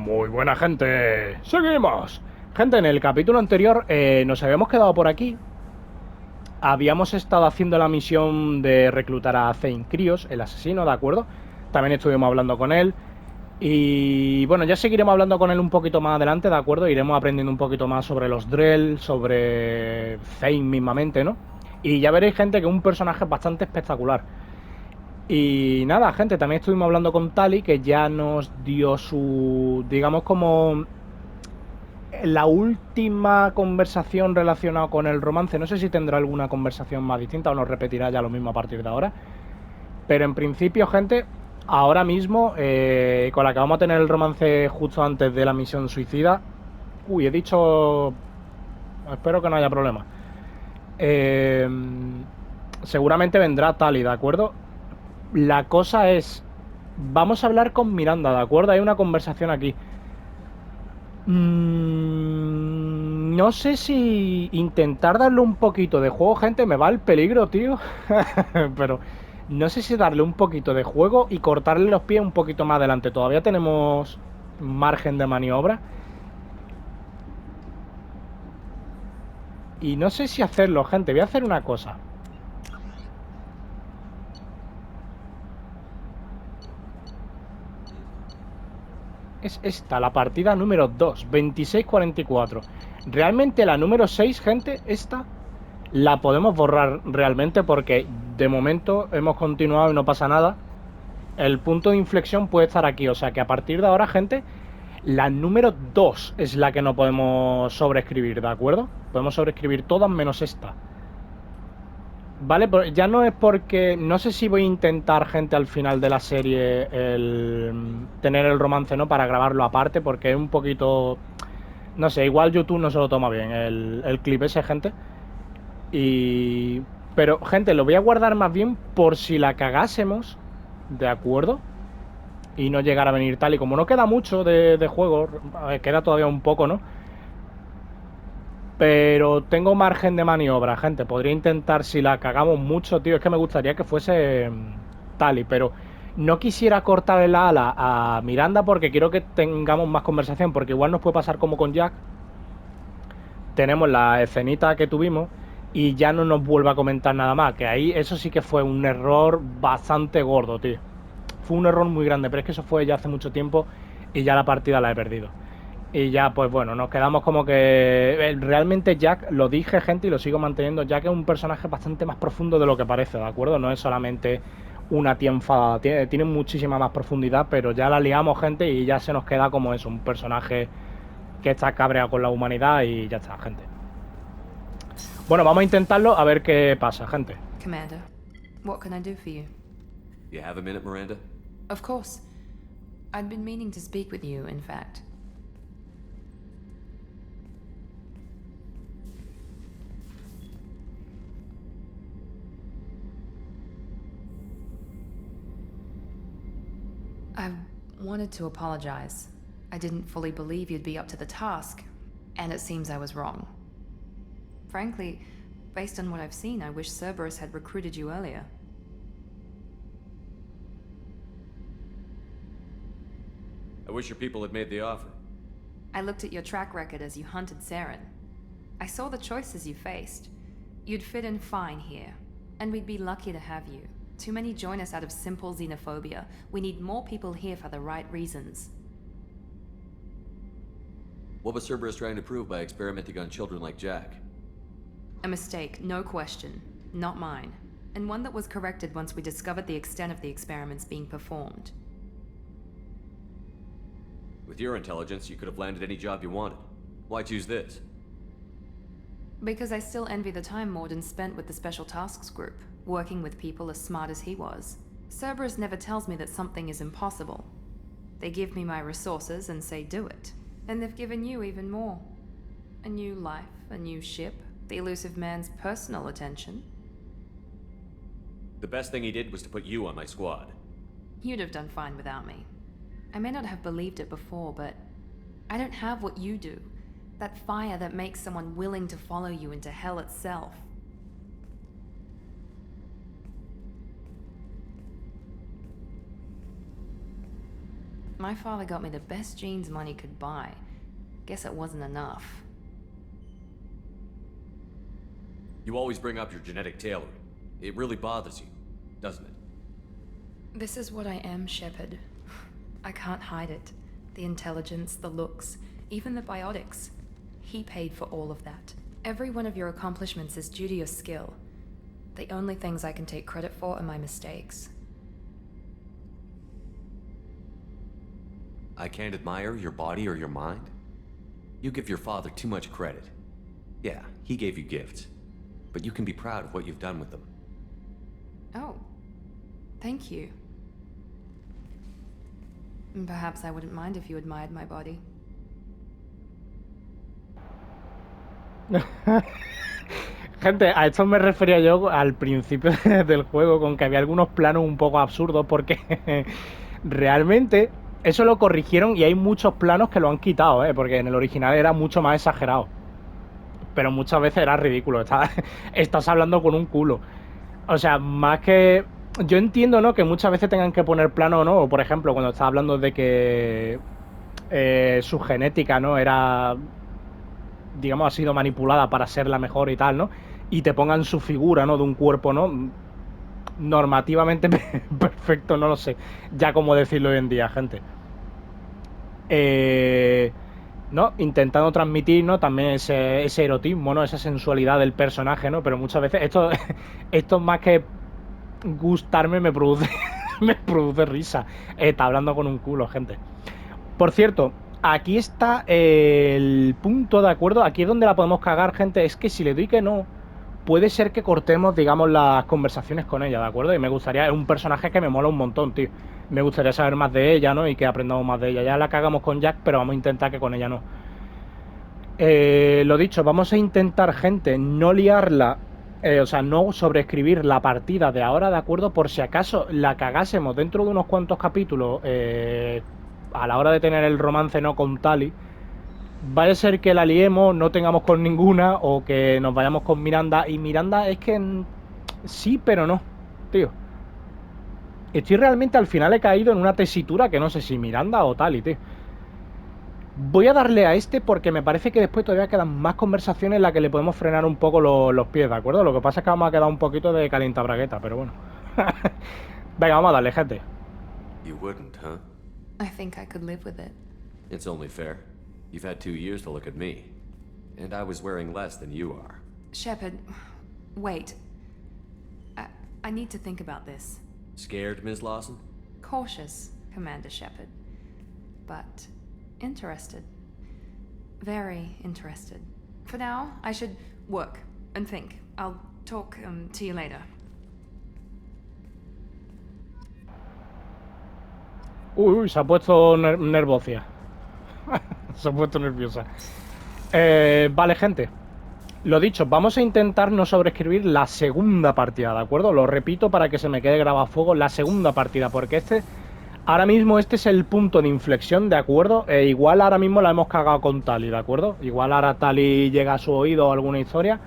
Muy buena gente, seguimos. Gente, en el capítulo anterior nos habíamos quedado por aquí. Habíamos estado haciendo la misión de reclutar a Zane Krios, el asesino, ¿de acuerdo? También estuvimos hablando con él. Y bueno, ya seguiremos hablando con él un poquito más adelante, ¿de acuerdo? Iremos aprendiendo un poquito más sobre los Drell, sobre Zane mismamente, ¿no? Y ya veréis, gente, que es un personaje bastante espectacular. Y nada, gente, también estuvimos hablando con Tali, que ya nos dio su, digamos, como la última conversación relacionada con el romance. No sé si tendrá alguna conversación más distinta o nos repetirá ya lo mismo a partir de ahora. Pero en principio, gente, ahora mismo, con la que vamos a tener el romance justo antes de la misión suicida. Uy, he dicho... Espero que no haya problema. Seguramente vendrá Tali, ¿de acuerdo? La cosa es... Vamos a hablar con Miranda, ¿de acuerdo? Hay una conversación aquí. No sé si intentar darle un poquito de juego, gente, me va el peligro, tío. Pero no sé si darle un poquito de juego y cortarle los pies un poquito más adelante. Todavía tenemos margen de maniobra. Y no sé si hacerlo, gente. Voy a hacer una cosa. Es esta, la partida número 2, 26-44. Realmente la número 6, gente, esta la podemos borrar realmente porque de momento hemos continuado y no pasa nada. El punto de inflexión puede estar aquí, o sea que a partir de ahora, gente, la número 2 es la que no podemos sobreescribir, ¿de acuerdo? Podemos sobreescribir todas menos esta. Vale, pero ya no es porque... No sé si voy a intentar, gente, al final de la serie tener el romance, ¿no? Para grabarlo aparte, porque es un poquito... No sé, igual YouTube no se lo toma bien el clip ese, gente. Y... Pero, gente, lo voy a guardar más bien por si la cagásemos, ¿de acuerdo? Y no llegar a venir tal. Y como no queda mucho de juego, queda todavía un poco, ¿no? Pero tengo margen de maniobra, gente. Podría intentar, si la cagamos mucho, tío. Es que me gustaría que fuese Tali, pero no quisiera cortar el ala a Miranda porque quiero que tengamos más conversación. Porque igual nos puede pasar como con Jack. Tenemos la escenita que tuvimos y ya no nos vuelve a comentar nada más. Que ahí eso sí que fue un error bastante gordo, tío. Fue un error muy grande, pero es que eso fue ya hace mucho tiempo y ya la partida la he perdido. Y ya, pues bueno, nos quedamos como que... Realmente Jack, lo dije, gente, y lo sigo manteniendo, Jack es un personaje bastante más profundo de lo que parece, ¿de acuerdo? No es solamente una tía enfadada, tiene muchísima más profundidad, pero ya la liamos, gente, y ya se nos queda como eso, un personaje que está cabreado con la humanidad y ya está, gente. Bueno, vamos a intentarlo a ver qué pasa, gente. Commander, what can I do for you? You have a minute, Miranda? Of course. I'd been meaning to speak with you, in fact. I wanted to apologize. I didn't fully believe you'd be up to the task, and it seems I was wrong. Frankly, based on what I've seen, I wish Cerberus had recruited you earlier. I wish your people had made the offer. I looked at your track record as you hunted Saren. I saw the choices you faced. You'd fit in fine here, and we'd be lucky to have you. Too many join us out of simple xenophobia. We need more people here for the right reasons. What was Cerberus trying to prove by experimenting on children like Jack? A mistake, no question. Not mine. And one that was corrected once we discovered the extent of the experiments being performed. With your intelligence, you could have landed any job you wanted. Why choose this? Because I still envy the time Morden spent with the Special Tasks Group, working with people as smart as he was. Cerberus never tells me that something is impossible. They give me my resources and say do it. And they've given you even more. A new life, a new ship, the elusive man's personal attention. The best thing he did was to put you on my squad. You'd have done fine without me. I may not have believed it before, but I don't have what you do. That fire that makes someone willing to follow you into hell itself. My father got me the best jeans money could buy. Guess it wasn't enough. You always bring up your genetic tailoring. It really bothers you, doesn't it? This is what I am, Shepard. I can't hide it. The intelligence, the looks, even the biotics. He paid for all of that. Every one of your accomplishments is due to your skill. The only things I can take credit for are my mistakes. I can't admire your body or your mind? You give your father too much credit. Yeah, he gave you gifts. But you can be proud of what you've done with them. Oh, thank you. Perhaps I wouldn't mind if you admired my body. Gente, a esto me refería yo al principio del juego, con que había algunos planos un poco absurdos, porque realmente eso lo corrigieron y hay muchos planos que lo han quitado, porque en el original era mucho más exagerado. Pero muchas veces era ridículo, estás hablando con un culo. O sea, más que... Yo entiendo, ¿no?, que muchas veces tengan que poner plano, ¿no? O por ejemplo, cuando estás hablando de que su genética, ¿no?, era... digamos, ha sido manipulada para ser la mejor y tal, ¿no? Y te pongan su figura, ¿no?, de un cuerpo, ¿no?, normativamente perfecto, no lo sé ya cómo decirlo hoy en día, gente. ¿No? Intentando transmitir, ¿no?, también ese erotismo, ¿no?, esa sensualidad del personaje, ¿no? Pero muchas veces esto más que gustarme me produce me produce risa. Está hablando con un culo, gente. Por cierto, aquí está el punto, ¿de acuerdo? Aquí es donde la podemos cagar, gente. Es que si le doy que no, puede ser que cortemos, digamos, las conversaciones con ella, ¿de acuerdo? Y me gustaría... Es un personaje que me mola un montón, tío. Me gustaría saber más de ella, ¿no? Y que aprendamos más de ella. Ya la cagamos con Jack, pero vamos a intentar que con ella no. Lo dicho, vamos a intentar, gente, no liarla, o sea, no sobreescribir la partida de ahora, ¿de acuerdo? Por si acaso la cagásemos dentro de unos cuantos capítulos, a la hora de tener el romance, ¿no?, con Tali. Vaya a ser que la liemos, no tengamos con ninguna, o que nos vayamos con Miranda. Y Miranda es que... sí, pero no, tío. Estoy realmente, al final he caído en una tesitura que no sé si Miranda o Tali, tío. Voy a darle a este porque me parece que después todavía quedan más conversaciones en las que le podemos frenar un poco los pies, ¿de acuerdo? Lo que pasa es que vamos a quedar un poquito de calientabragueta, pero bueno. Venga, vamos a darle, gente. You wouldn't, huh? I think I could live with it. It's only fair. You've had 2 years to look at me. And I was wearing less than you are. Shepard, wait. I need to think about this. Scared, Ms. Lawson? Cautious, Commander Shepard. But interested. Very interested. For now, I should work and think. I'll talk to you later. Uy, se ha puesto nervosa. Se ha puesto nerviosa. Vale, gente. Lo dicho, vamos a intentar no sobreescribir la segunda partida, ¿de acuerdo? Lo repito para que se me quede grabado a fuego, la segunda partida, porque ahora mismo este es el punto de inflexión, ¿de acuerdo? Igual ahora mismo la hemos cagado con Tali, ¿de acuerdo? Igual ahora Tali llega a su oído o alguna historia,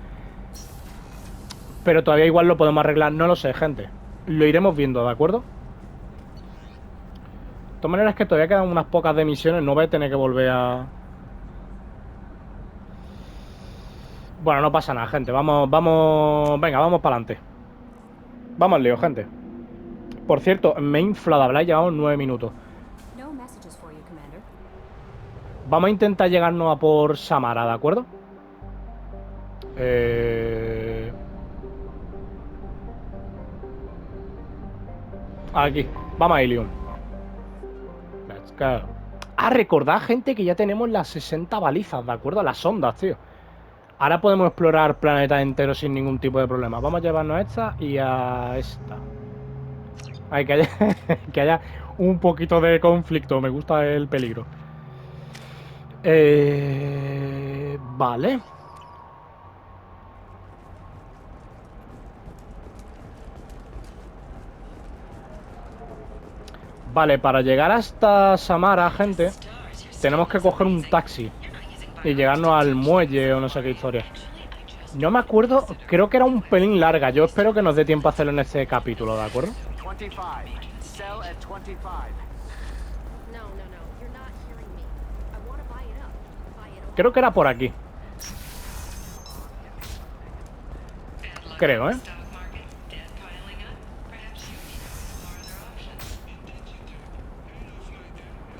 pero todavía igual lo podemos arreglar, no lo sé, gente. Lo iremos viendo, ¿de acuerdo? De todas maneras, que todavía quedan unas pocas de misiones, no voy a tener que volver a... Bueno, no pasa nada, gente. Vamos, venga, vamos para adelante. Vamos al lío, gente. Por cierto, me he inflado a hablar, llevamos 9 minutos. Vamos a intentar llegarnos a por Samara, ¿de acuerdo? Aquí, vamos a Ilion. Let's go. Ah, recordad, gente, que ya tenemos las 60 balizas, ¿de acuerdo? Las ondas, tío. Ahora podemos explorar planetas enteros sin ningún tipo de problema. Vamos a llevarnos a esta y a esta. Hay que haya un poquito de conflicto. Me gusta el peligro. Vale. Vale, para llegar hasta Samara, gente, tenemos que coger un taxi y llegarnos al muelle o no sé qué historia. No me acuerdo, creo que era un pelín larga. Yo espero que nos dé tiempo a hacerlo en este capítulo, ¿de acuerdo? Creo que era por aquí. Creo, ¿eh?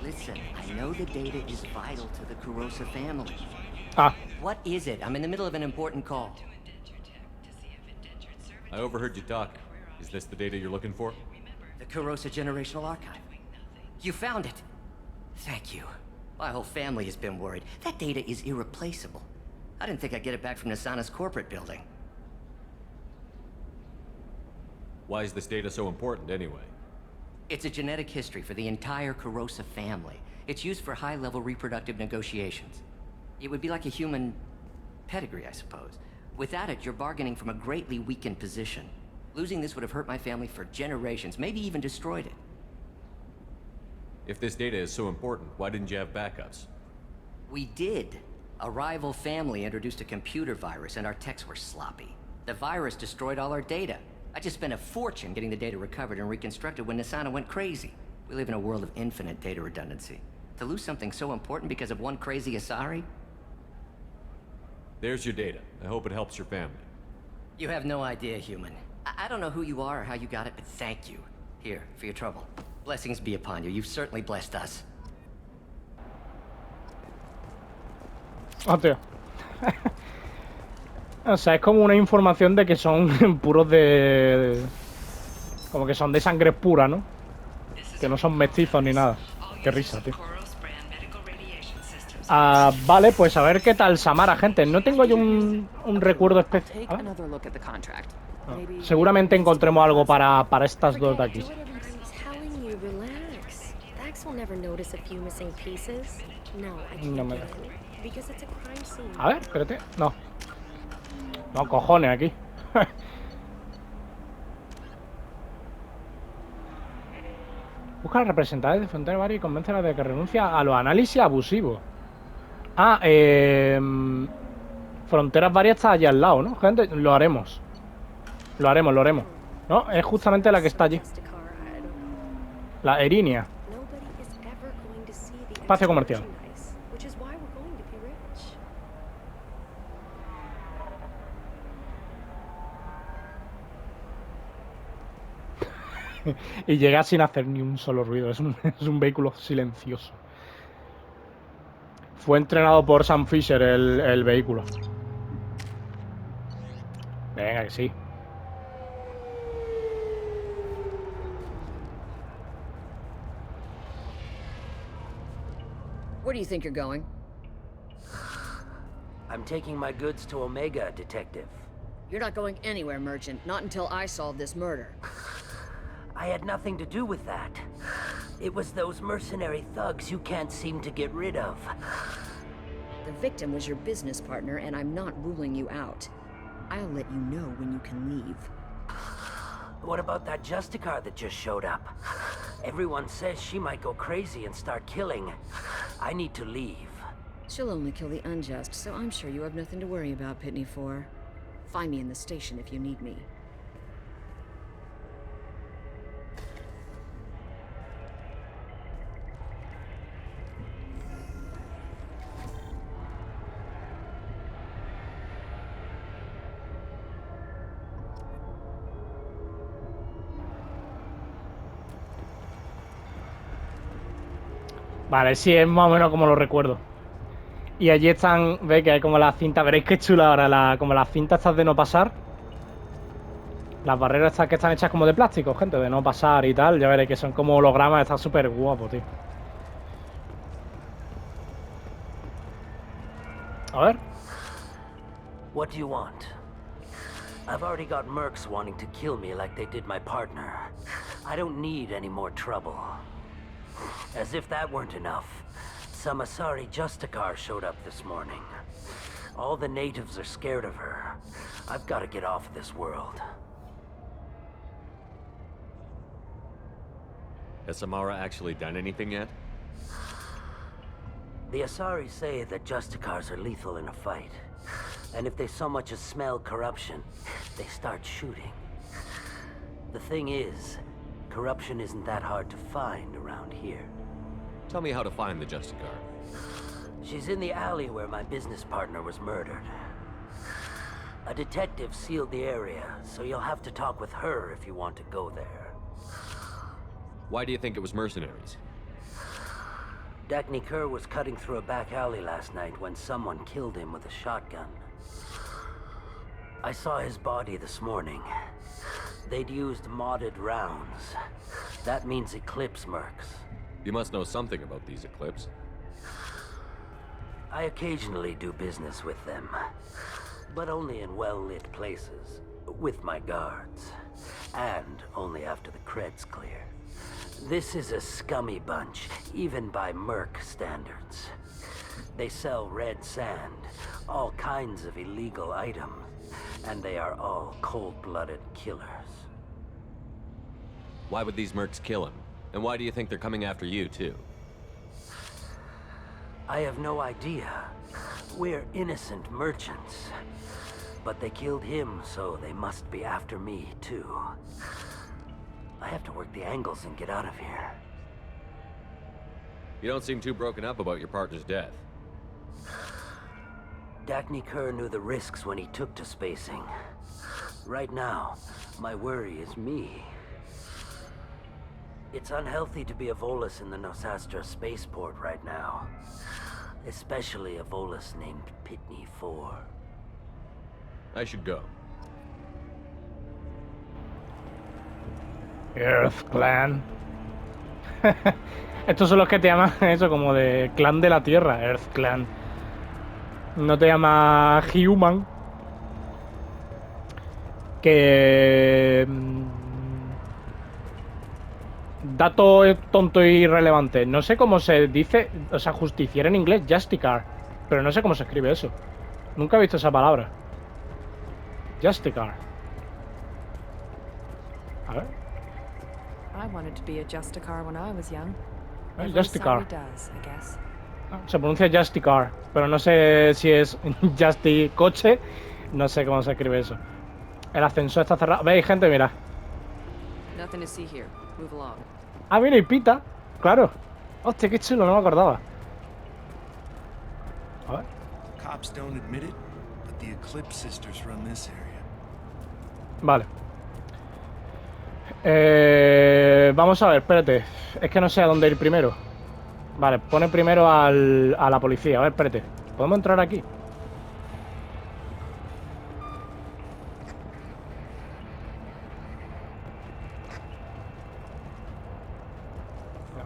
Listen, I know the data is vital to the Kurosa family. Ah, What is it? I'm in the middle of an important call. I overheard you talk. Is this the data you're looking for? The Kurosa Generational Archive. You found it. Thank you. My whole family has been worried. That data is irreplaceable. I didn't think I'd get it back from Nasana's corporate building. Why is this data so important anyway? It's a genetic history for the entire Kurosa family. It's used for high-level reproductive negotiations. It would be like a human pedigree, I suppose. Without it, you're bargaining from a greatly weakened position. Losing this would have hurt my family for generations, maybe even destroyed it. If this data is so important, why didn't you have backups? We did. A rival family introduced a computer virus and our techs were sloppy. The virus destroyed all our data. I just spent a fortune getting the data recovered and reconstructed when Nasana went crazy. We live in a world of infinite data redundancy. To lose something so important because of one crazy Asari? There's your data. I hope it helps your family. You have no idea, human. I don't know who you are or how you got it, but thank you. Here, for your trouble. Blessings be upon you. You've certainly blessed us. hostia. O sea, es como una información de que son puros de... Como que son de sangre pura, ¿no? Que no son mestizos ni nada. Qué risa, tío. Ah, vale, pues a ver qué tal Samara, gente. No tengo yo un recuerdo especial. Seguramente encontremos algo para estas dos de aquí. No me da. A ver, espérate. No. No, cojones, aquí. Busca a los representantes de Frontera Bar y convéncelos de que renuncia a los análisis abusivos. Ah, Fronteras Varias está allá al lado, ¿no? Gente, lo haremos. Lo haremos, lo haremos. No, es justamente la que está allí. La Erinia. Espacio comercial. Y llega sin hacer ni un solo ruido. Es un vehículo silencioso. Fue entrenado por Sam Fisher el vehículo. Venga, que sí. Where do you think you're going? I'm taking my goods to Omega, Detective. You're not going anywhere, Merchant. Not until I solve this murder. I had nothing to do with that. It was those mercenary thugs you can't seem to get rid of. The victim was your business partner, and I'm not ruling you out. I'll let you know when you can leave. What about that Justicar that just showed up? Everyone says she might go crazy and start killing. I need to leave. She'll only kill the unjust, so I'm sure you have nothing to worry about, Pitney 4. Find me in the station if you need me. Vale, sí, es más o menos como lo recuerdo. Y allí están, ve que hay como las cintas, veréis qué chula ahora, como las cintas estas de no pasar. Las barreras estas que están hechas como de plástico, gente, de no pasar y tal. Ya veréis que son como hologramas, está súper guapo, tío. A ver. What do you want? I've already got mercs wanting to kill me like they did my partner. I don't need any more trouble. As if that weren't enough, some Asari Justicar showed up this morning. All the natives are scared of her. I've got to get off this world. Has Samara actually done anything yet? The Asari say that Justicars are lethal in a fight. And if they so much as smell corruption, they start shooting. The thing is, corruption isn't that hard to find around here. Tell me how to find the Justiciera. She's in the alley where my business partner was murdered. A detective sealed the area, so you'll have to talk with her if you want to go there. Why do you think it was mercenaries? Dagny Kerr was cutting through a back alley last night when someone killed him with a shotgun. I saw his body this morning. They'd used modded rounds. That means Eclipse mercs. You must know something about these Eclipse. I occasionally do business with them, but only in well-lit places, with my guards, and only after the cred's clear. This is a scummy bunch, even by merc standards. They sell red sand, all kinds of illegal items, and they are all cold-blooded killers. Why would these mercs kill him? And why do you think they're coming after you, too? I have no idea. We're innocent merchants. But they killed him, so they must be after me, too. I have to work the angles and get out of here. You don't seem too broken up about your partner's death. Dagny Kerr knew the risks when he took to spacing. Right now, my worry is me. It's unhealthy to be a Volus in the Nosastra spaceport right now. Especially a Volus named Pitney 4. I should go. Earth Clan. Estos son los que te llaman eso, como de clan de la Tierra, Earth Clan. No te llama Human. Que... dato tonto e irrelevante. No sé cómo se dice, o sea, justiciera en inglés, Justiciera. Pero no sé cómo se escribe eso. Nunca he visto esa palabra. Justiciera. A ver. I wanted to be a Justiciera when I was young. Justiciera. Does, I guess. Se pronuncia Justiciera, pero no sé si es Justi coche. No sé cómo se escribe eso. El ascensor está cerrado. ¿Veis, gente? Mira. Nothing to see here. Move along. Ah, mira, y pita. Claro. Hostia, qué chulo, no me acordaba. A ver. Cops don't admit it, but the Eclipse sisters run this area. Vale. Vamos a ver, espérate. Es que no sé a dónde ir primero. Vale, pone primero a la policía. A ver, espérate. ¿Podemos entrar aquí?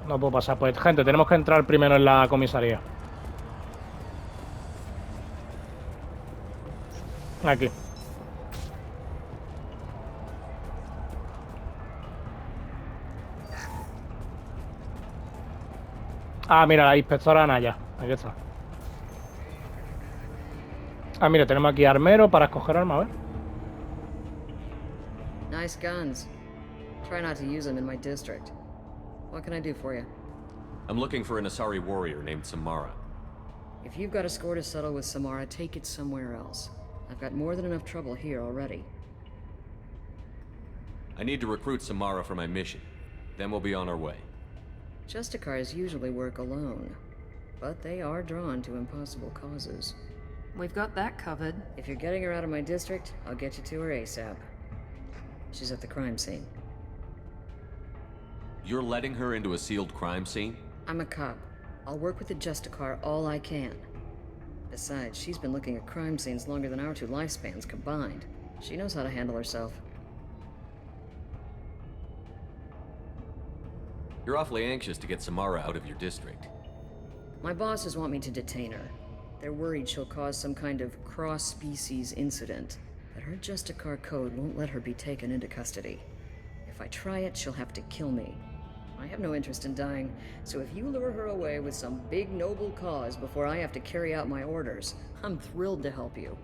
No puedo pasar. Pues, gente, tenemos que entrar primero en la comisaría. Aquí. Ah, mira, la inspectora Naya. Aquí está. Ah, mira, tenemos aquí armero para escoger arma, a ver. Nice guns. Try not to use them in my district. What can I do for you? I'm looking for an Asari warrior named Samara. If you've got a score to settle with Samara, take it somewhere else. I've got more than enough trouble here already. I need to recruit Samara for my mission. Then we'll be on our way. Justicars usually work alone, but they are drawn to impossible causes. We've got that covered. If you're getting her out of my district, I'll get you to her ASAP. She's at the crime scene. You're letting her into a sealed crime scene? I'm a cop. I'll work with the Justicar all I can. Besides, she's been looking at crime scenes longer than our two lifespans combined. She knows how to handle herself. You're awfully anxious to get Samara out of your district. My bosses want me to detain her. They're worried she'll cause some kind of cross-species incident, but her Justicar code won't let her be taken into custody. If I try it, she'll have to kill me. I have no interest in dying, so if you lure her away with some big noble cause before I have to carry out my orders, I'm thrilled to help you.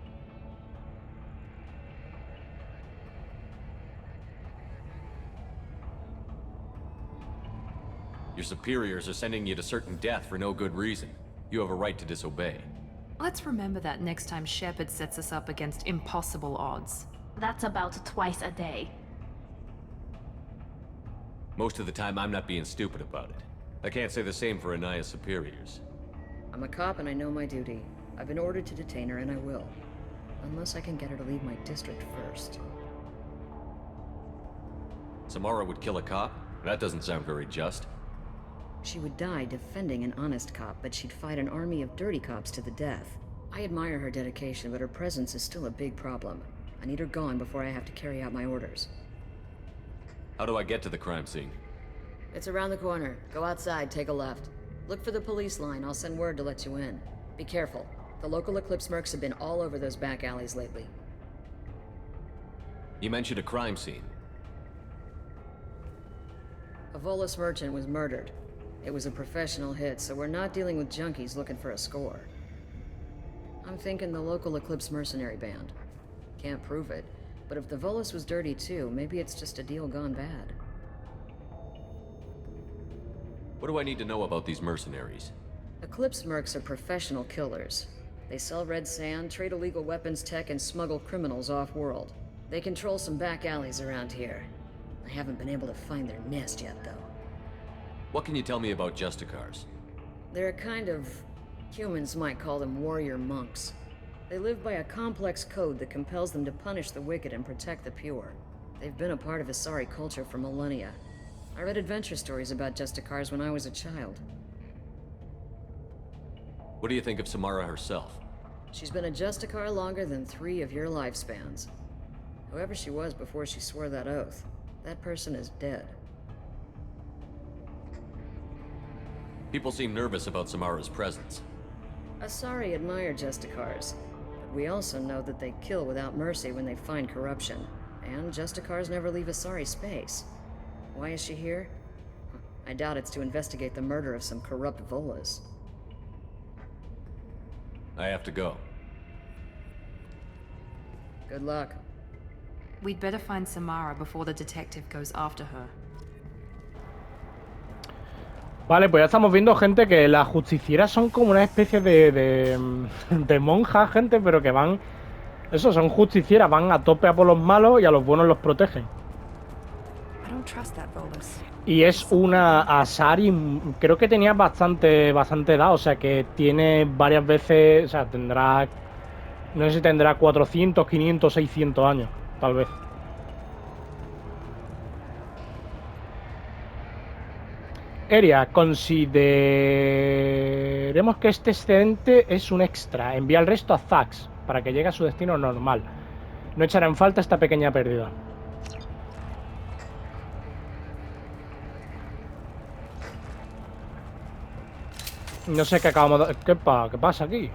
Your superiors are sending you to certain death for no good reason. You have a right to disobey. Let's remember that next time Shepard sets us up against impossible odds. That's about twice a day. Most of the time, I'm not being stupid about it. I can't say the same for Anaya's superiors. I'm a cop and I know my duty. I've been ordered to detain her and I will. Unless I can get her to leave my district first. Samara would kill a cop? That doesn't sound very just. She would die defending an honest cop, but she'd fight an army of dirty cops to the death. I admire her dedication, but her presence is still a big problem. I need her gone before I have to carry out my orders. How do I get to the crime scene? It's around the corner. Go outside, take a left. Look for the police line. I'll send word to let you in. Be careful. The local Eclipse mercs have been all over those back alleys lately. You mentioned a crime scene. A Volus merchant was murdered. It was a professional hit, so we're not dealing with junkies looking for a score. I'm thinking the local Eclipse mercenary band. Can't prove it, but if the Volus was dirty too, maybe it's just a deal gone bad. What do I need to know about these mercenaries? Eclipse mercs are professional killers. They sell red sand, trade illegal weapons tech, and smuggle criminals off-world. They control some back alleys around here. I haven't been able to find their nest yet, though. What can you tell me about Justicars? They're a kind of... humans might call them warrior monks. They live by a complex code that compels them to punish the wicked and protect the pure. They've been a part of Asari culture for millennia. I read adventure stories about Justicars when I was a child. What do you think of Samara herself? She's been a Justicar longer than 3 of your lifespans. Whoever she was before she swore that oath, that person is dead. People seem nervous about Samara's presence. Asari admire Justicars, but we also know that they kill without mercy when they find corruption. And Justicars never leave Asari space. Why is she here? I doubt it's to investigate the murder of some corrupt Volas. I have to go. Good luck. We'd better find Samara before the detective goes after her. Vale, pues ya estamos viendo, gente, que las justicieras son como una especie de monjas, gente, pero que van... Eso, son justicieras, van a tope a por los malos y a los buenos los protegen. Y es una Asari, creo que tenía bastante edad, o sea que tiene varias veces, o sea, tendrá, no sé si tendrá 400, 500, 600 años, tal vez. Eria, consideremos que este excedente es un extra. Envía el resto a Zax para que llegue a su destino normal. No echará en falta esta pequeña pérdida. No sé qué acabamos de... ¿Qué pasa aquí?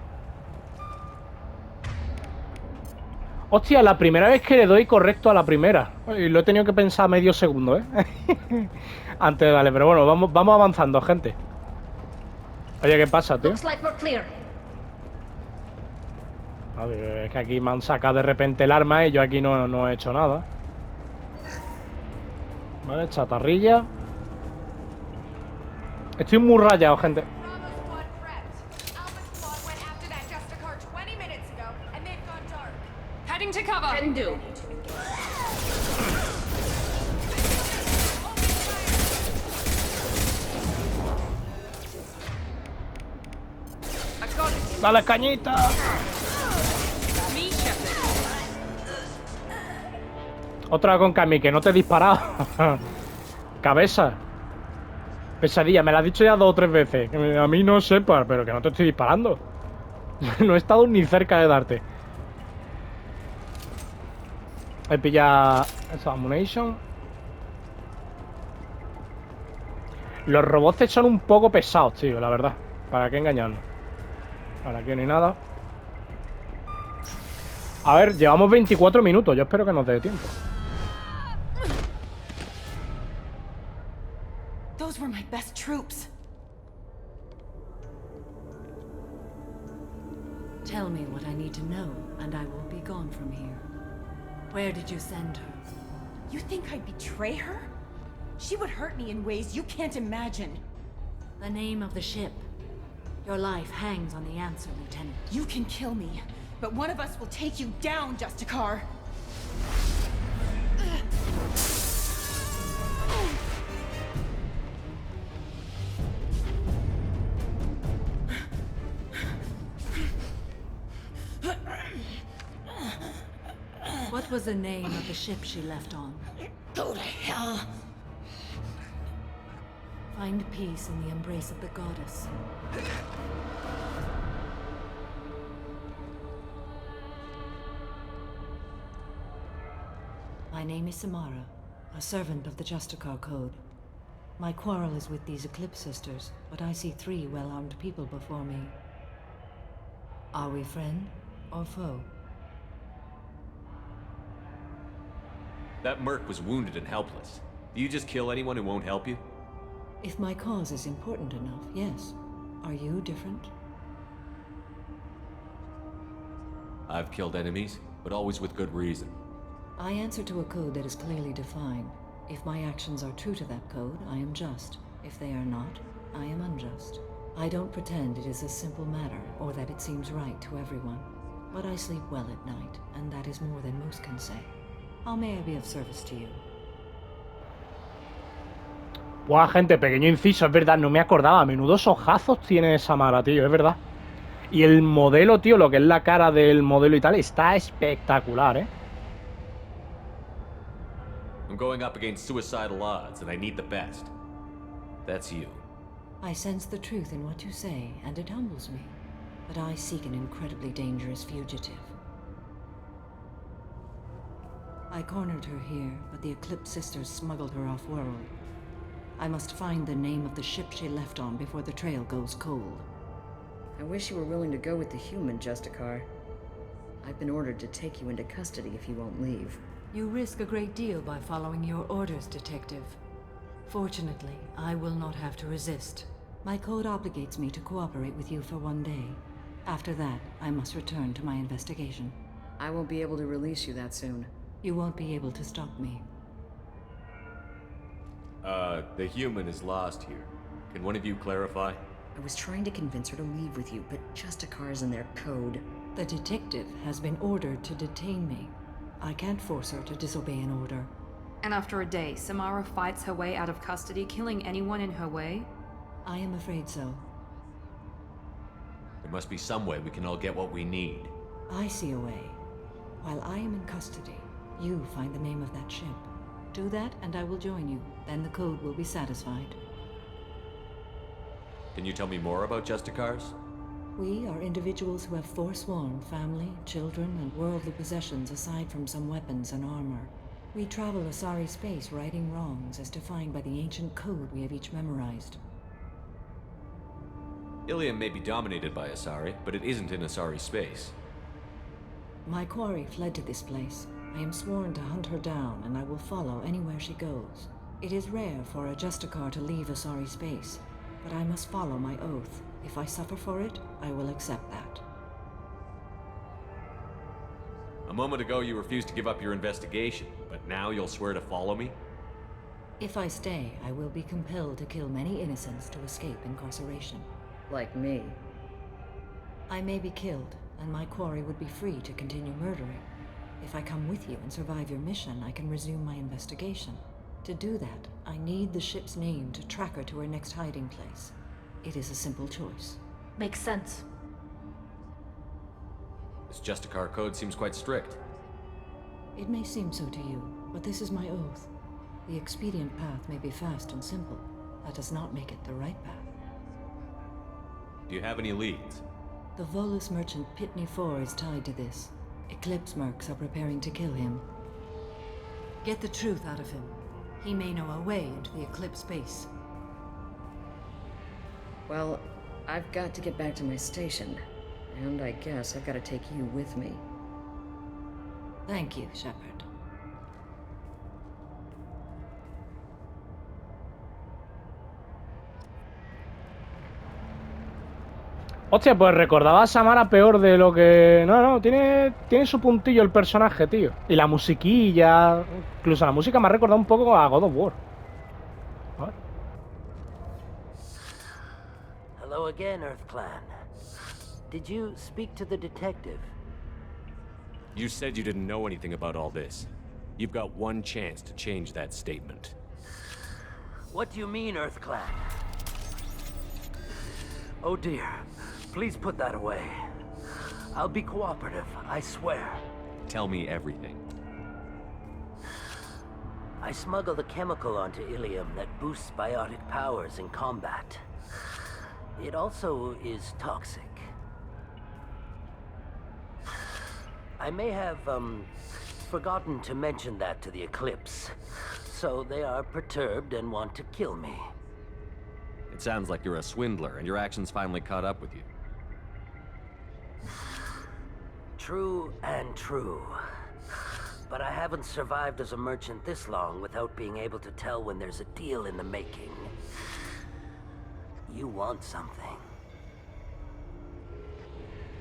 Hostia, la primera vez que le doy correcto a la primera. Y lo he tenido que pensar medio segundo, ¿eh? Antes de darle, pero bueno, vamos avanzando, gente. Oye, ¿qué pasa, tío? A ver, es que aquí me han sacado de repente el arma y yo aquí no he hecho nada. Vale, chatarrilla. Estoy muy rayado, gente. ¡Dale, cañita! Otra con Cami, que no te he disparado. Cabeza. Pesadilla, me la has dicho ya 2 o 3 veces. Que a mí no sepa, pero que no te estoy disparando. No he estado ni cerca de darte. He pillado esa ammunition. Los robots son un poco pesados, tío, la verdad. ¿Para qué engañarnos? Ahora aquí no hay nada. A ver, llevamos 24 minutos. Yo espero que nos dé tiempo. Those were my best troops. Tell me what I need to know, and I will be gone from here. Where did you send her? You think I'd betray her? She would hurt me in ways you can't imagine. The name of the ship. Your life hangs on the answer, Lieutenant. You can kill me, but one of us will take you down, Justicar. What was the name of the ship she left on? Go to hell. Find peace in the embrace of the goddess. My name is Samara, a servant of the Justiciera Code. My quarrel is with these Eclipse sisters, but I see 3 well-armed people before me. Are we friend or foe? That merc was wounded and helpless. Do you just kill anyone who won't help you? If my cause is important enough, yes. Are you different? I've killed enemies, but always with good reason. I answer to a code that is clearly defined. If my actions are true to that code, I am just. If they are not, I am unjust. I don't pretend it is a simple matter, or that it seems right to everyone. But I sleep well at night, and that is more than most can say. How may I be of service to you? Buah, gente, pequeño inciso, es verdad, no me acordaba. Menudos ojazos tiene Samara, tío, es verdad. Y el modelo, tío, lo que es la cara del modelo y tal, está espectacular, ¿eh? I'm going up against suicidal odds, and I need the best. That's you. I sense the truth in what you say, and it humbles me. But I seek an incredibly dangerous fugitive. I cornered her here, but the Eclipse sisters smuggled her off-world. I must find the name of the ship she left on before the trail goes cold. I wish you were willing to go with the human, Justiciera. I've been ordered to take you into custody if you won't leave. You risk a great deal by following your orders, Detective. Fortunately, I will not have to resist. My code obligates me to cooperate with you for 1 day. After that, I must return to my investigation. I won't be able to release you that soon. You won't be able to stop me. The human is lost here. Can one of you clarify? I was trying to convince her to leave with you, but Justiciera's in their code. The detective has been ordered to detain me. I can't force her to disobey an order. And after a day, Samara fights her way out of custody, killing anyone in her way? I am afraid so. There must be some way we can all get what we need. I see a way. While I am in custody, you find the name of that ship. Do that, and I will join you. Then the code will be satisfied. Can you tell me more about Justiciaras? We are individuals who have forsworn family, children, and worldly possessions aside from some weapons and armor. We travel Asari space righting wrongs as defined by the ancient code we have each memorized. Ilium may be dominated by Asari, but it isn't in Asari space. My quarry fled to this place. I am sworn to hunt her down, and I will follow anywhere she goes. It is rare for a Justiciera to leave Asari space, but I must follow my oath. If I suffer for it, I will accept that. A moment ago you refused to give up your investigation, but now you'll swear to follow me? If I stay, I will be compelled to kill many innocents to escape incarceration. Like me. I may be killed, and my quarry would be free to continue murdering. If I come with you and survive your mission, I can resume my investigation. To do that, I need the ship's name to track her to her next hiding place. It is a simple choice. Makes sense. This Justiciera code seems quite strict. It may seem so to you, but this is my oath. The expedient path may be fast and simple. That does not make it the right path. Do you have any leads? The Volus merchant Pitney 4 is tied to this. Eclipse mercs are preparing to kill him. Get the truth out of him. He may know a way into the Eclipse base. Well, I've got to get back to my station. And I guess I've got to take you with me. Thank you, Shepard. Hostia, pues recordaba a Samara peor de lo que... No, tiene su puntillo el personaje, tío. Y la musiquilla... Incluso la música me ha recordado un poco a God of War. A ver. Hello again, Earth Clan. Did you speak to the detective? You said you didn't know anything about all this. You've got one chance to change that statement. What do you mean, Earth Clan? Oh dear. Please put that away. I'll be cooperative, I swear. Tell me everything. I smuggled a chemical onto Ilium that boosts biotic powers in combat. It also is toxic. I may have, forgotten to mention that to the Eclipse. So they are perturbed and want to kill me. It sounds like you're a swindler and your actions finally caught up with you. True and true. But I haven't survived as a merchant this long without being able to tell when there's a deal in the making. You want something.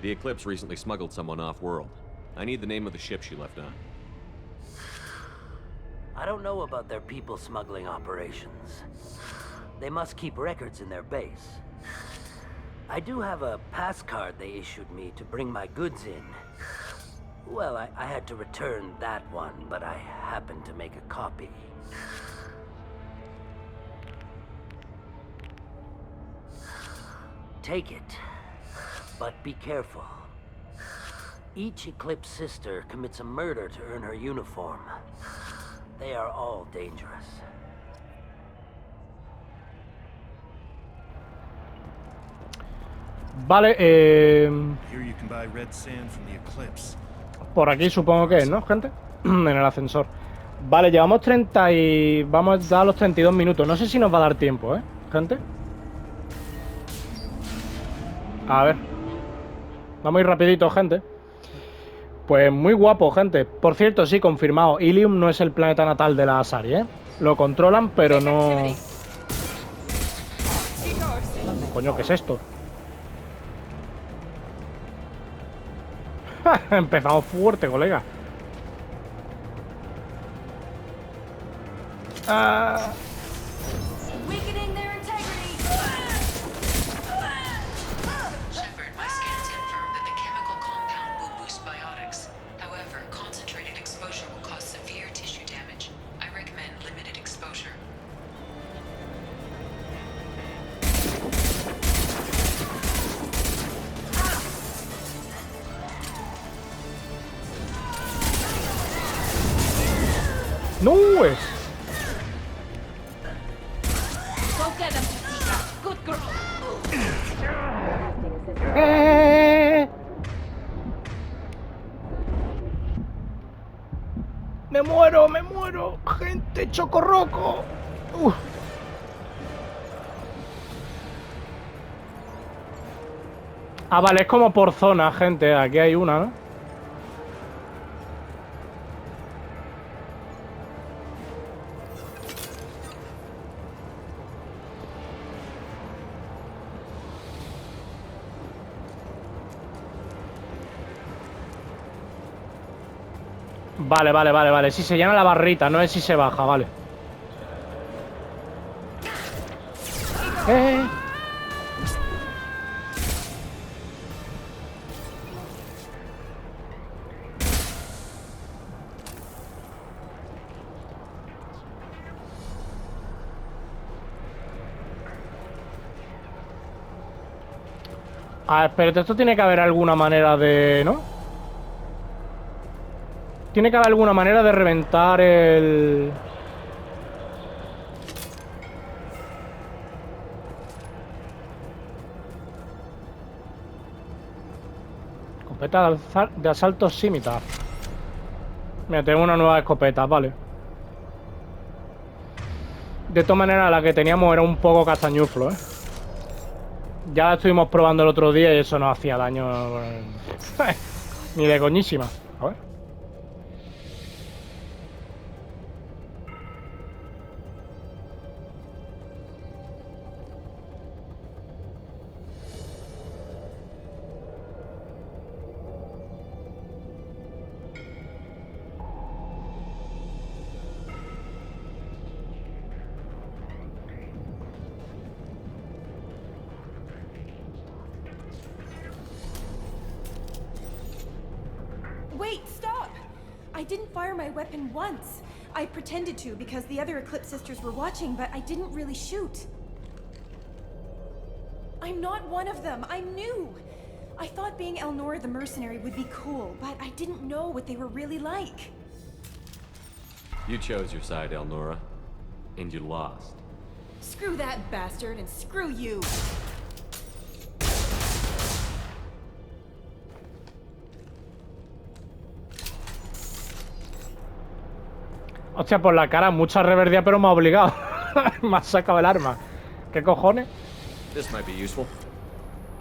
The Eclipse recently smuggled someone off-world. I need the name of the ship she left on. I don't know about their people smuggling operations. They must keep records in their base. I do have a pass card they issued me to bring my goods in. Well, I had to return that one, but I happened to make a copy. Take it, but be careful. Each Eclipse sister commits a murder to earn her uniform. They are all dangerous. Vale, Here you can buy red sand from the Eclipse. por aquí supongo que es, ¿no, gente? En el ascensor. Vale, llevamos 30 y... vamos a dar los 32 minutos. No sé si nos va a dar tiempo, gente. A ver. Vamos a ir rapidito, gente. Pues muy guapo, gente. Por cierto, sí, confirmado. Ilium no es el planeta natal de la serie, ¿eh? Lo controlan, pero no... Coño, ¿qué es esto? Empezamos fuerte, colega. No es. Me muero, gente, chocorroco. Ah, vale, es como por zona, gente. Aquí hay una, ¿no? Vale. Si se llena la barrita, no es si se baja, vale. A ver, espérate, esto tiene que haber alguna manera de... ¿no? Tiene que haber alguna manera de reventar el... Escopeta de asalto scimitar. Mira, tengo una nueva escopeta, vale. De todas maneras, la que teníamos era un poco castañuflo, ¿eh? Ya la estuvimos probando el otro día y eso no hacía daño. Ni de coñísima. A ver. Wait, stop! I didn't fire my weapon once. I pretended to because the other Eclipse sisters were watching, but I didn't really shoot. I'm not one of them. I'm new. I thought being Elnora the mercenary would be cool, but I didn't know what they were really like. You chose your side, Elnora, and you lost. Screw that bastard and screw you. Hostia, por la cara, mucha reverdía, pero me ha obligado. Me ha sacado el arma. ¿Qué cojones? This might be useful.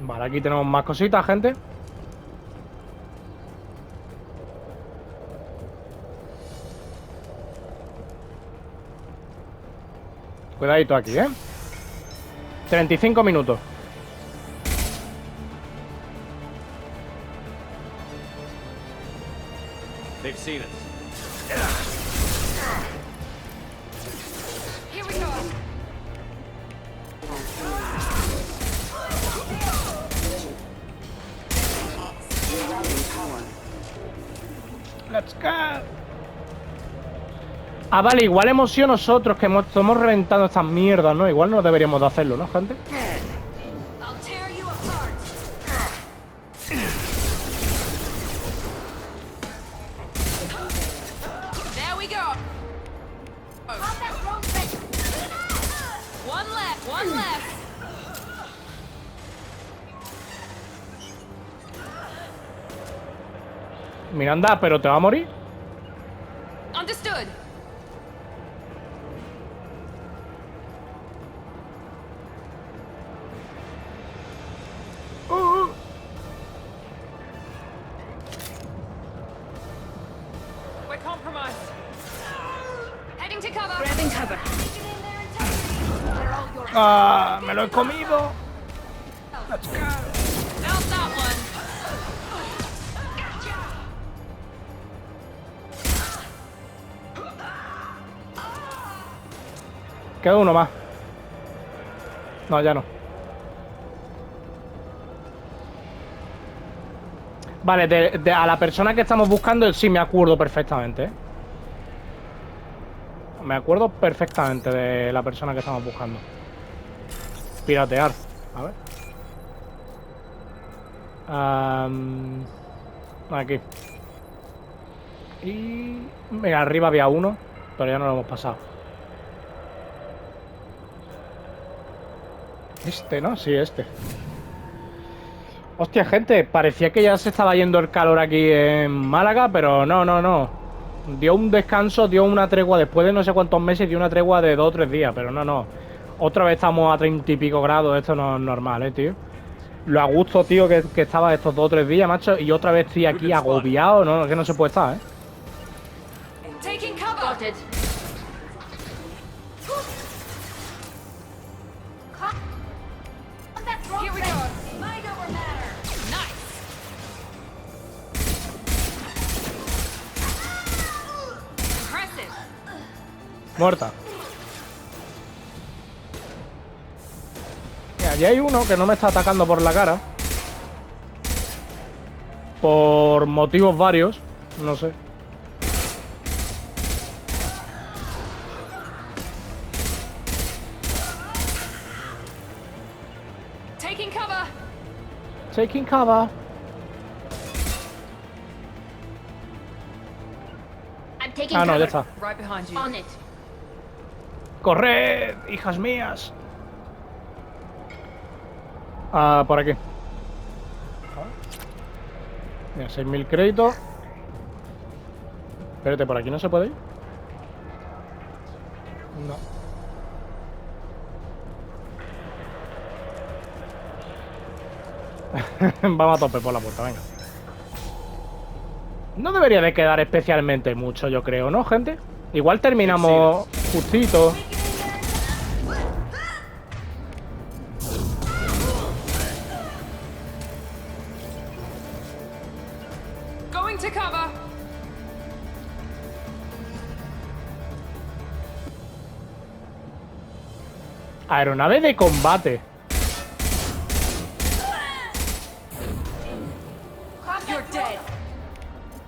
Vale, aquí tenemos más cositas, gente. Cuidadito aquí, 35 minutos. They've seen us. Here we go. Let's go. Ah, vale, igual hemos sido nosotros que estamos reventando estas mierdas, ¿no? Igual no deberíamos de hacerlo, ¿no, gente? I'll tear you apart. There we go. One left, one left. Miranda, ¿pero te va a morir? Understood. We're compromised. Heading to cover. Grabbing cover. Ah, me lo he comido. Let's go. Out that one. Queda uno más. No, ya no. Vale, a la persona que estamos buscando sí me acuerdo perfectamente, Me acuerdo perfectamente de la persona que estamos buscando. Piratear. A ver. Aquí. Y... Mira, arriba había uno, pero ya no lo hemos pasado. Este, ¿no? Sí, este. Hostia, gente, parecía que ya se estaba yendo el calor aquí en Málaga, pero no. Dio un descanso, dio una tregua después de no sé cuántos meses, dio una tregua de 2 o 3 días, pero no. Otra vez estamos a 30 y pico grados, esto no es normal, tío. Lo a gusto, tío, que estaba estos 2 o 3 días, macho, y otra vez estoy aquí agobiado, ¿no? Que no se puede estar, Taking cover. Here we go. Mind over matter. Nice. Impressive. Muerta. Mira, allí hay uno que no me está atacando por la cara. Por motivos varios. No sé. Taking cover. Taking cover. I'm taking Ah, no, ya cover. está. Right behind you. On it. ¡Corred, hijas mías! Ah, por aquí. Mira, 6.000 créditos. Espérate, ¿por aquí no se puede ir? No. Vamos a tope por la puerta, venga. No debería de quedar especialmente mucho, yo creo, ¿no, gente? Igual terminamos justito. Going to cover. Aeronave de combate. You're dead.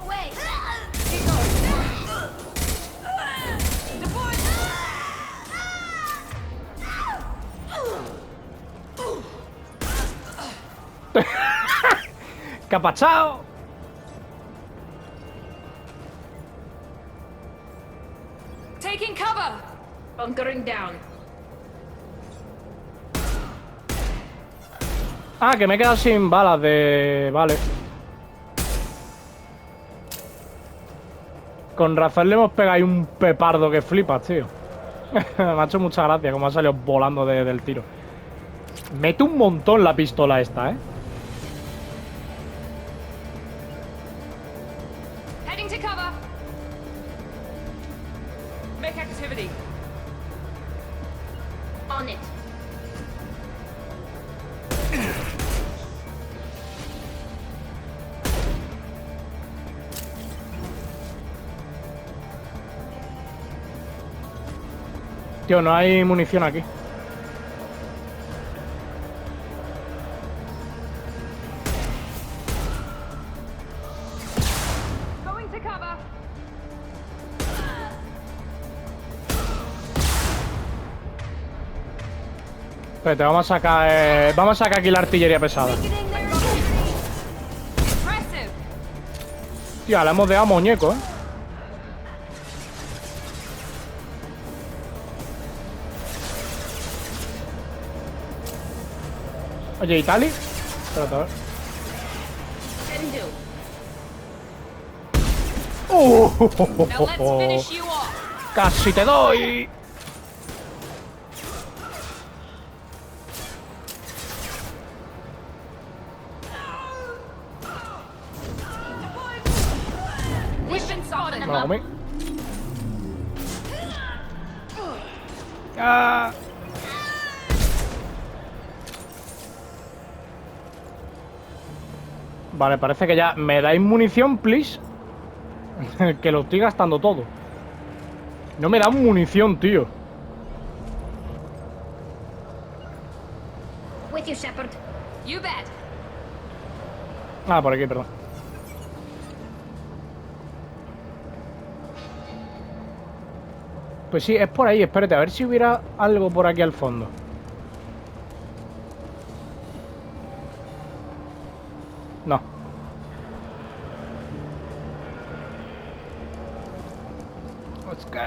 Away. ¿Qué ha pasado? Bunkering down. Ah, que me he quedado sin balas de... Vale. Con razón le hemos pegado ahí un pepardo que flipas, tío. Me ha hecho mucha gracia como ha salido volando del tiro. Mete un montón la pistola esta, ¿eh? Heading to cover. Make activity. On it. Tío, no hay munición aquí. Going to cover. Espérate, vamos a sacar aquí la artillería pesada. Impressive. Tío, le hemos dejado muñeco, ¿eh? Oye, ¿Itali? Espérate, a ver. Now let's finish you off. ¡Casi te doy! We've been spotted. No, come. Ah. Vale, parece que ya... ¿Me dais munición, please? Que lo estoy gastando todo. No me dan munición, tío. With you, Shepard. You bet. Ah, por aquí, perdón. Pues sí, es por ahí. Espérate, a ver si hubiera algo por aquí al fondo. No. Let's go.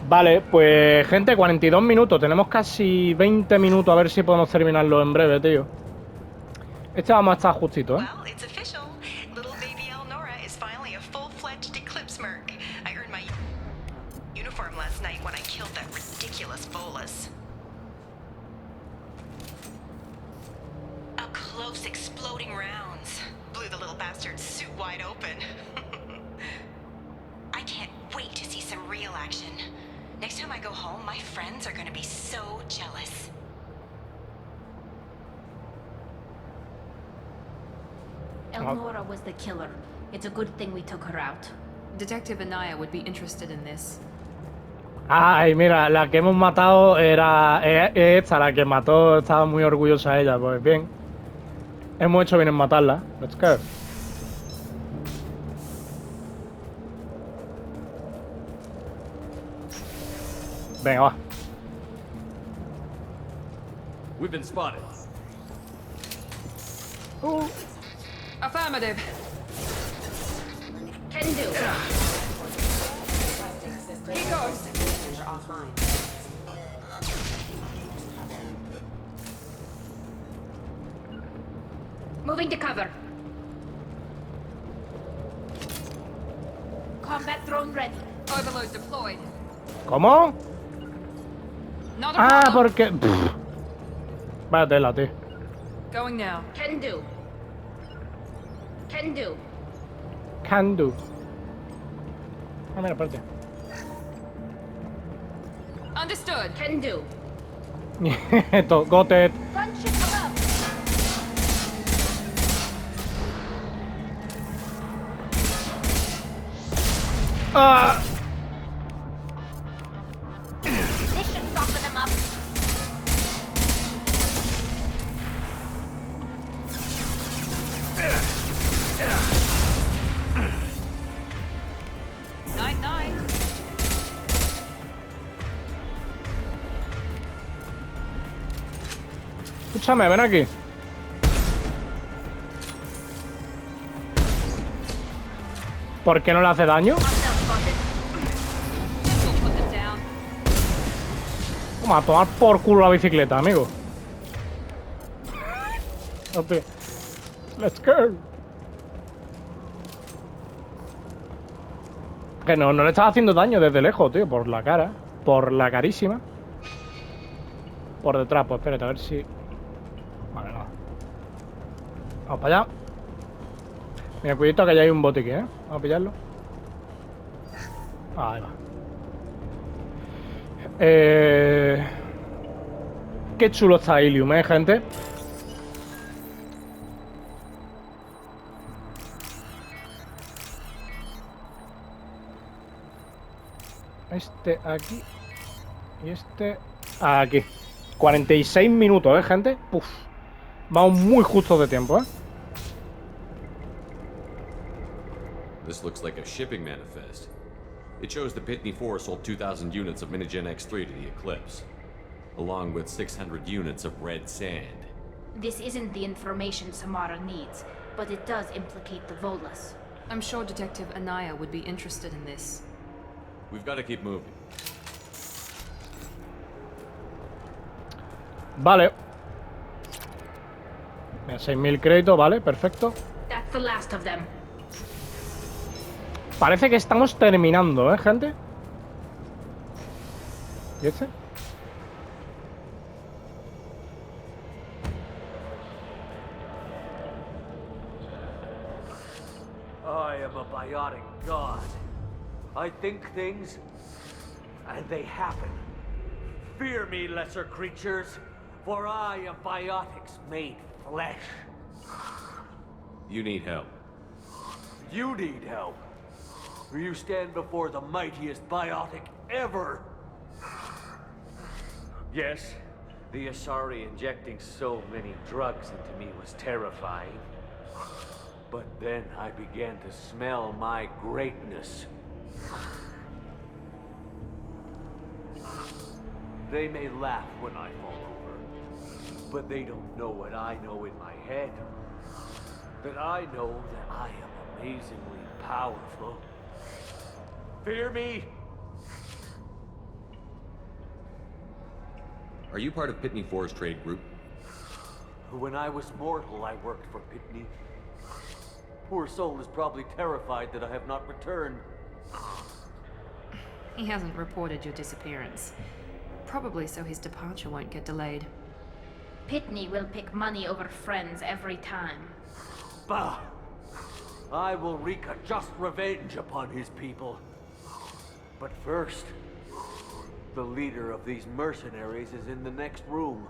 Vale, pues gente, 42 minutos. Tenemos casi 20 minutos. A ver si podemos terminarlo en breve, tío. Este vamos a estar justito, ¿eh? Well, it's official. Little baby Elnora is finally a full-fledged Eclipse merc. I earned my uniform last night when I killed that ridiculous bolus. Up close, exploding rounds blew the little bastard's suit wide open. I can't wait to see some real action. Next time I go home, my friends are gonna be so jealous. Elnora was the killer. It's a good thing we took her out. Detective Anaya would be interested in this. Ay, mira, la que hemos matado era esta, la que mató, estaba muy orgullosa ella. Pues bien, hemos hecho bien en matarla. Let's go. Venga, va. We've been spotted. Affirmative. Can do. Here goes. Moving to cover. Combat drone ready. Overload deployed. ¿Cómo? Not a Ah, problem. porque... Vaya tela, tío. Going now. Can do. Can do. Can do. Ah, mira, espérate. Understood. Can do. Got it. Gunship above. Ah. This should soften them up. Night. Escúchame, ven aquí. ¿Por qué no le hace daño? Vamos a tomar por culo la bicicleta, amigo. Okay. Let's go. Que no le estaba haciendo daño desde lejos, tío. Por la cara. Por la carísima. Por detrás, pues espérate, a ver si... Vale, no. Vamos para allá. Mira, cuidado que allá hay un botiquín, ¿eh? Vamos a pillarlo. Ahí va. Qué chulo está Ilium, gente. Este aquí. Y este aquí. 46 minutos, gente. Uf. Vamos muy justos de tiempo, This looks like a shipping manifest. It shows the Ps5 sold 2,000 units of Minigen X3 to the Eclipse, along with 600 units of red sand. This isn't the information Samara needs, but it does implicate the Volas. I'm sure Detective Anaya would be interested in this. We've got to keep moving. Vale. Mira, 6.000 créditos, vale, perfecto. That's the last of them. Parece que estamos terminando, gente. ¿Y este? I am a biotic god. I think things, and they happen. Fear me, lesser creatures, for I am biotics made flesh. You need help. You need help. You stand before the mightiest biotic ever. Yes, the Asari injecting so many drugs into me was terrifying. But then I began to smell my greatness. They may laugh when I fall over, but they don't know what I know in my head. That I know that I am amazingly powerful. Fear me? Are you part of Ps5's trade group? When I was mortal, I worked for Pitney. Poor soul is probably terrified that I have not returned. He hasn't reported your disappearance. Probably so his departure won't get delayed. Pitney will pick money over friends every time. Bah! I will wreak a just revenge upon his people. But first, the leader of these mercenaries is in the next room.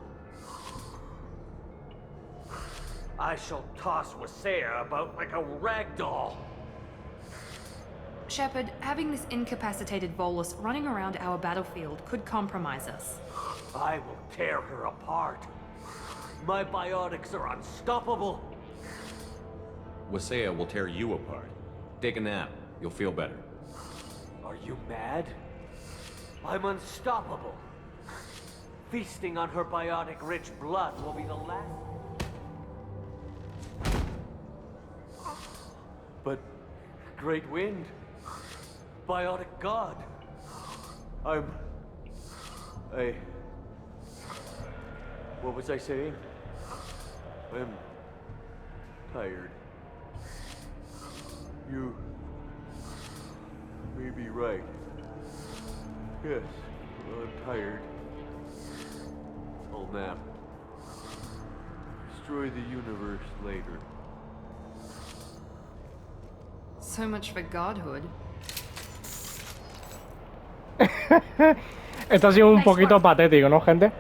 I shall toss Wasea about like a rag doll. Shepard, having this incapacitated Volus running around our battlefield could compromise us. I will tear her apart. My biotics are unstoppable. Wasea will tear you apart. Take a nap. You'll feel better. Are you mad? I'm unstoppable. Feasting on her biotic-rich blood will be the last. But Great Wind, biotic god. What was I saying? I'm tired. You may be right. Yes, I'm tired. I'll nap. Destroy the universe later. So much for godhood. Esto ha sido un poquito patético, ¿no, gente?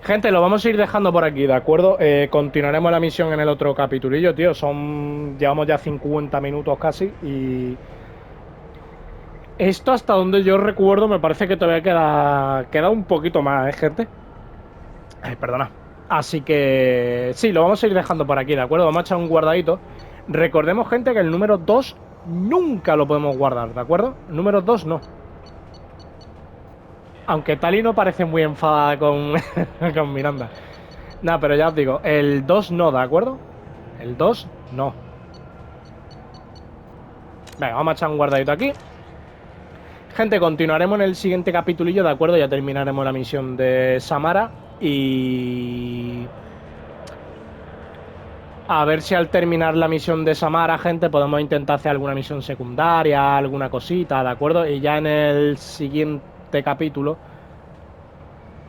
Gente, lo vamos a ir dejando por aquí, ¿de acuerdo? Continuaremos la misión en el otro capitulillo, tío. Llevamos ya 50 minutos casi y... Esto, hasta donde yo recuerdo, me parece que todavía queda un poquito más, gente? Perdona. Así que... Sí, lo vamos a ir dejando por aquí, ¿de acuerdo? Vamos a echar un guardadito. Recordemos, gente, que el número 2 nunca lo podemos guardar, ¿de acuerdo? Número 2 no. Aunque Tali no parece muy enfadada con, con Miranda. Nada, pero ya os digo, el 2 no, ¿de acuerdo? El 2 no. Venga, vamos a echar un guardadito aquí. Gente, continuaremos en el siguiente capítulillo, ¿de acuerdo? Ya terminaremos la misión de Samara y... a ver si al terminar la misión de Samara, gente, podemos intentar hacer alguna misión secundaria, alguna cosita, ¿de acuerdo? Y ya en el siguiente capítulo,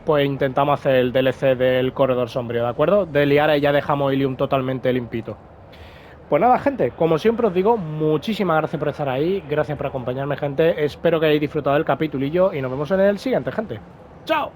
pues intentamos hacer el DLC del Corredor Sombrío, ¿de acuerdo? De Liara y ya dejamos Ilium totalmente limpito. Pues nada, gente, como siempre os digo, muchísimas gracias por estar ahí, gracias por acompañarme, gente. Espero que hayáis disfrutado del capitulillo y nos vemos en el siguiente, gente. ¡Chao!